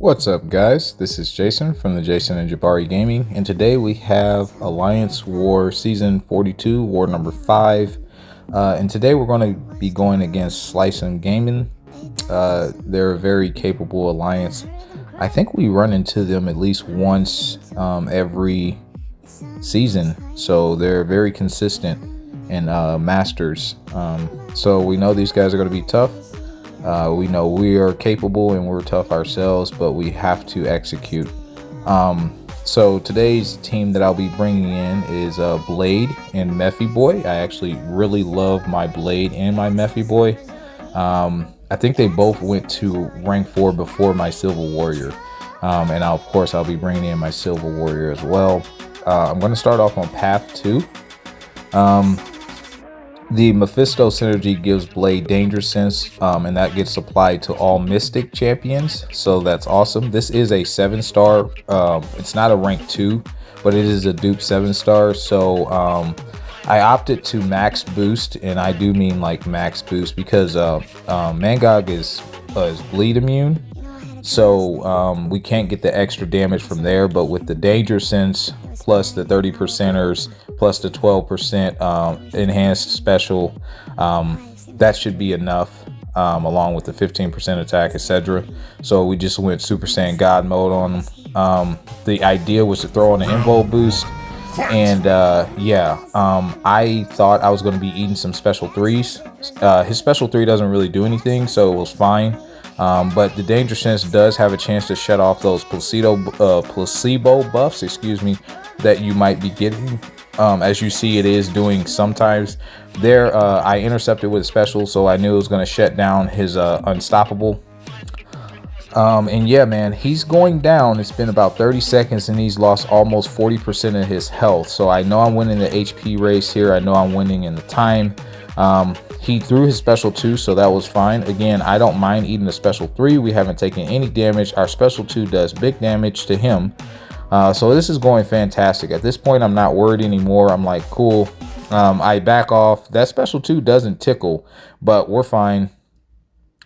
What's up, guys? This is Jason from the Jason&Jabari Gaming, and today we have Alliance War Season 42, War number 5. And today we're going to be going against Slice and Gaming. They're a very capable alliance. I think we run into them at least once every season, so they're very consistent and masters. So we know these guys are going to be tough. We know we are capable and we're tough ourselves, but we have to execute. So today's team that I'll be bringing in is Blade and Mephi Boy. I actually really love my Blade and my Mephi Boy. I think they both went to rank 4 before my Silver Warrior. And of course I'll be bringing in my Silver Warrior as well. I'm going to start off on path 2. The Mephisto synergy gives Blade Danger Sense, and that gets applied to all Mystic champions, so that's awesome. This is a 7-star. It's not a rank 2, but it is a dupe 7-star, so I opted to max boost, and I do mean like max boost because Mangog is bleed immune, so we can't get the extra damage from there, but with the Danger Sense plus the 30%ers plus the 12% enhanced special, that should be enough, along with the 15% attack, etc. So we just went Super Saiyan God mode on them. The idea was to throw on an invo boost, and I thought I was going to be eating some special 3s. His special 3 doesn't really do anything, so it was fine. But the Danger Sense does have a chance to shut off those placebo buffs, that you might be getting. As you see, it is doing sometimes. There, I intercepted with a special, so I knew it was going to shut down his unstoppable. And yeah, man, he's going down. It's been about 30 seconds, and he's lost almost 40% of his health. So I know I'm winning the HP race here. I know I'm winning in the time. He threw his special 2, so that was fine. Again, I don't mind eating the special 3. We haven't taken any damage. Our special 2 does big damage to him. So this is going fantastic. At this point, I'm not worried anymore. I'm like, cool. I back off. That special 2 doesn't tickle, but we're fine.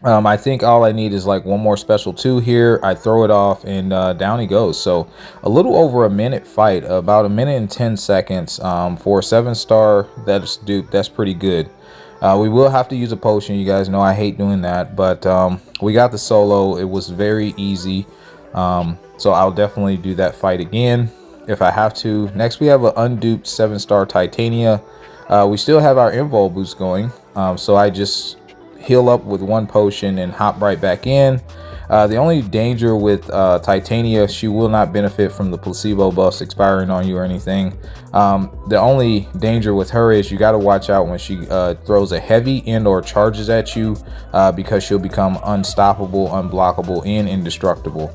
I think all I need is like one more special 2 here. I throw it off, and down he goes. So a little over a minute fight, about a minute and 10 seconds for a 7-star. That's dupe. That's pretty good. We will have to use a potion. You guys know I hate doing that, but we got the solo. It was very easy. So I'll definitely do that fight again if I have to. Next, we have an unduped 7-star Titania. We still have our invo boost going, so I just heal up with 1 potion and hop right back in. The only danger with Titania, she will not benefit from the placebo buffs expiring on you or anything. The only danger with her is you got to watch out when she throws a heavy and or charges at you, because she'll become unstoppable, unblockable, and indestructible.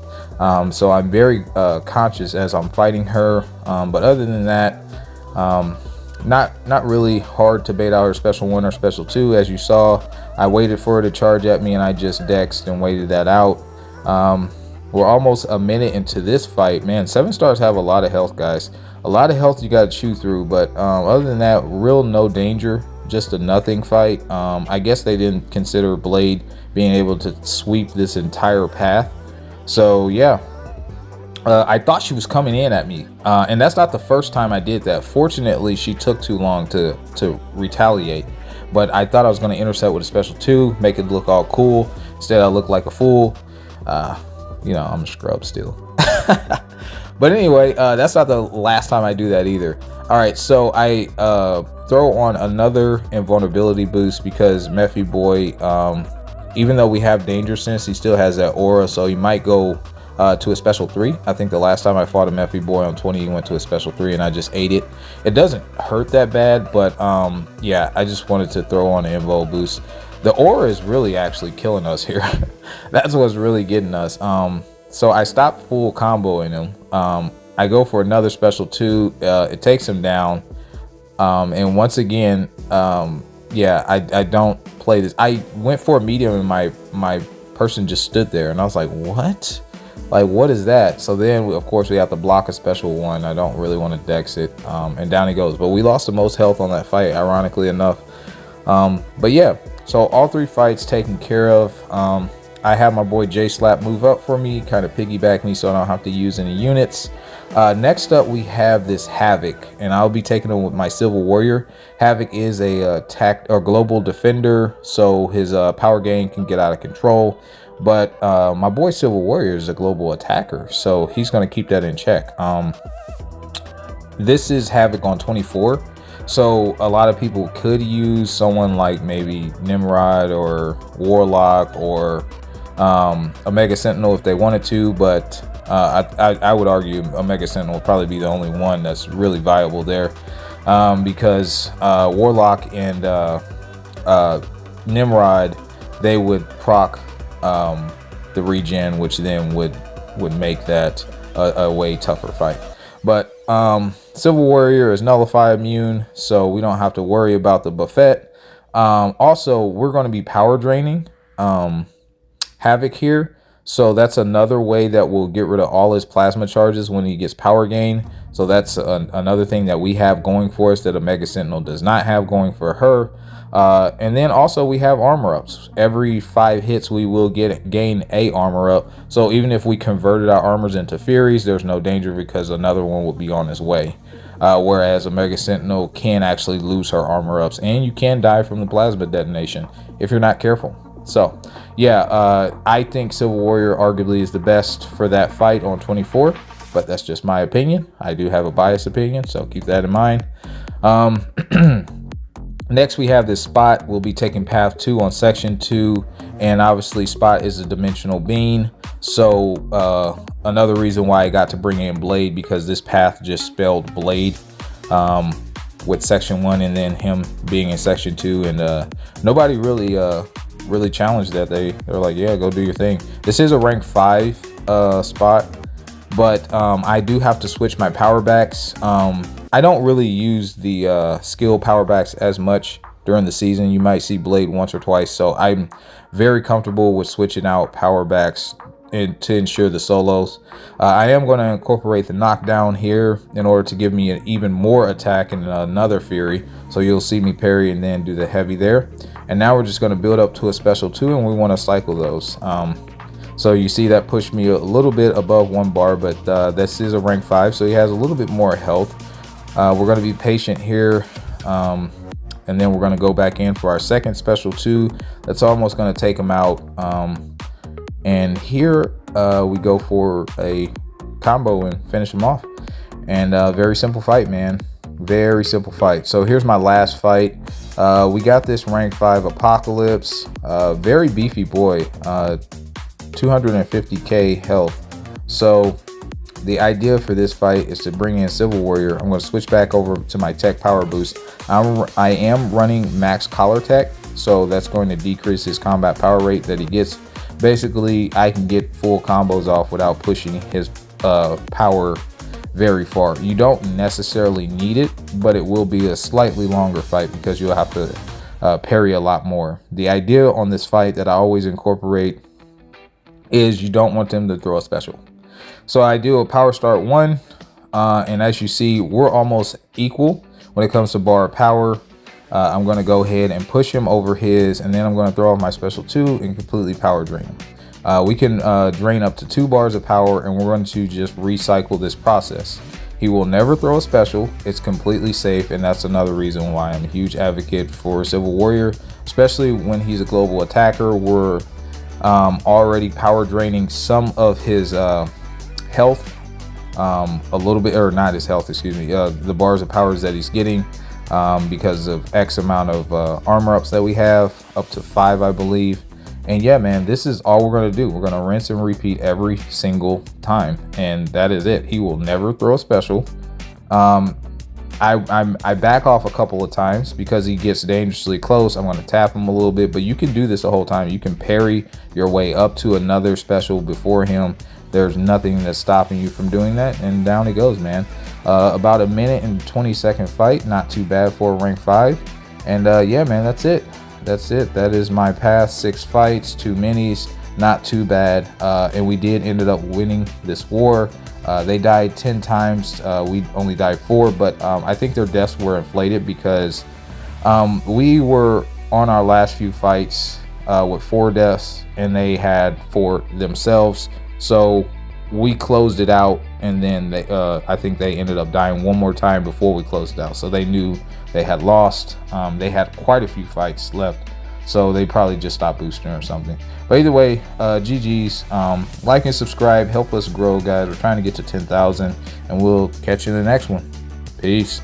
So I'm very conscious as I'm fighting her, but other than that, not really hard to bait out her special 1 or special 2. As you saw, I waited for her to charge at me, and I just dexed and waited that out. We're almost a minute into this fight. Man, 7-stars have a lot of health, guys. A lot of health you got to chew through, but other than that, real no danger. Just a nothing fight. I guess they didn't consider Blade being able to sweep this entire path. So yeah, I thought she was coming in at me, and that's not the first time I did that. Fortunately, she took too long to retaliate, but I thought I was going to intercept with a special 2, make it look all cool. Instead, I look like a fool. You know, I'm a scrub still. But anyway, that's not the last time I do that either. All right, so I throw on another invulnerability boost because Mephi Boy, even though we have Danger Sense, he still has that aura, so he might go to a special 3. I think the last time I fought a Mephi Boy on 20, he went to a special 3, and I just ate it. It doesn't hurt that bad, but yeah, I just wanted to throw on an invo boost. The aura is really actually killing us here. That's what's really getting us. So I stopped full comboing him. I go for another special 2. It takes him down. And once again, yeah, I don't play this. I went for a medium, and my person just stood there, and I was like, what? Like, what is that? So then, of course, we have to block a special 1. I don't really want to dex it. And down he goes. But we lost the most health on that fight, ironically enough. But yeah, so all 3 fights taken care of. I have my boy J Slap move up for me, kind of piggyback me so I don't have to use any units. Next up, we have this Havoc, and I'll be taking him with my Civil Warrior. Havoc is a global defender, so his power gain can get out of control. But my boy Civil Warrior is a global attacker, so he's going to keep that in check. This is Havoc on 24. So a lot of people could use someone like maybe Nimrod or Warlock or Omega Sentinel if they wanted to, but I would argue Omega Sentinel would probably be the only one that's really viable there, because Warlock and Nimrod, they would proc the regen, which then would make that a way tougher fight. But Civil Warrior is nullify immune, so we don't have to worry about the buffet. Also, we're going to be power draining Havoc here, so that's another way that will get rid of all his plasma charges when he gets power gain. So that's another thing that we have going for us that Omega Sentinel does not have going for her. And then also we have armor ups. Every 5 hits we will gain a armor up. So even if we converted our armors into Furies, there's no danger because another one will be on its way. Whereas Omega Sentinel can actually lose her armor ups, and you can die from the plasma detonation if you're not careful. So yeah, I think Civil Warrior arguably is the best for that fight on 24, but that's just my opinion. I do have a biased opinion, so keep that in mind. Next, we have this Spot. We'll be taking Path 2 on Section 2, and obviously Spot is a dimensional being. So another reason why I got to bring in Blade, because this path just spelled Blade with Section 1 and then him being in Section 2, and nobody really challenged that. They're like, yeah, go do your thing. This is a rank 5 Spot, but I do have to switch my power backs. I don't really use the skill power backs as much during the season. You might see Blade once or twice, so I'm very comfortable with switching out power backs to ensure the solos. I am going to incorporate the knockdown here in order to give me an even more attack and another Fury, so you'll see me parry and then do the heavy there. And now we're just going to build up to a special 2, and we want to cycle those. So you see that pushed me a little bit above 1 bar, but this is a rank 5, so he has a little bit more health. We're going to be patient here, and then we're going to go back in for our second special 2. That's almost going to take him out. And here we go for a combo and finish him off. And very simple fight, man. Very simple fight. So here's my last fight. We got this rank 5 Apocalypse. Very beefy boy. 250k health. So the idea for this fight is to bring in Civil Warrior. I'm going to switch back over to my tech power boost. I am running max collar tech, so that's going to decrease his combat power rate that he gets. Basically, I can get full combos off without pushing his power very far. You don't necessarily need it, but it will be a slightly longer fight because you'll have to parry a lot more. The idea on this fight that I always incorporate is you don't want them to throw a special. So I do a power start 1, and as you see, we're almost equal when it comes to bar power. I'm going to go ahead and push him over his, and then I'm going to throw off my special 2 and completely power drain him. We can drain up to 2 bars of power, and we're going to just recycle this process. He will never throw a special. It's completely safe, and that's another reason why I'm a huge advocate for Civil Warrior, especially when he's a global attacker. We're already power draining some of his health, a little bit, or not his health, excuse me, the bars of powers that he's getting because of X amount of armor ups that we have, up to 5, I believe. And yeah, man, this is all we're going to do. We're going to rinse and repeat every single time, and that is it. He will never throw a special. I back off a couple of times because he gets dangerously close. I'm going to tap him a little bit, but you can do this the whole time. You can parry your way up to another special before him. There's nothing that's stopping you from doing that, and down he goes, man. About a minute and 20-second fight, not too bad for a rank 5. And yeah, man, that's it. That is my past 6 fights, 2 minis, not too bad. And we did ended up winning this war. They died 10 times. We only died 4, but I think their deaths were inflated because we were on our last few fights with 4 deaths, and they had 4 themselves. So we closed it out, and then they, I think they ended up dying one more time before we closed it out. So they knew they had lost. They had quite a few fights left, so they probably just stopped boosting or something. But either way, GG's. Like and subscribe, help us grow, guys. We're trying to get to 10,000, and we'll catch you in the next one. Peace.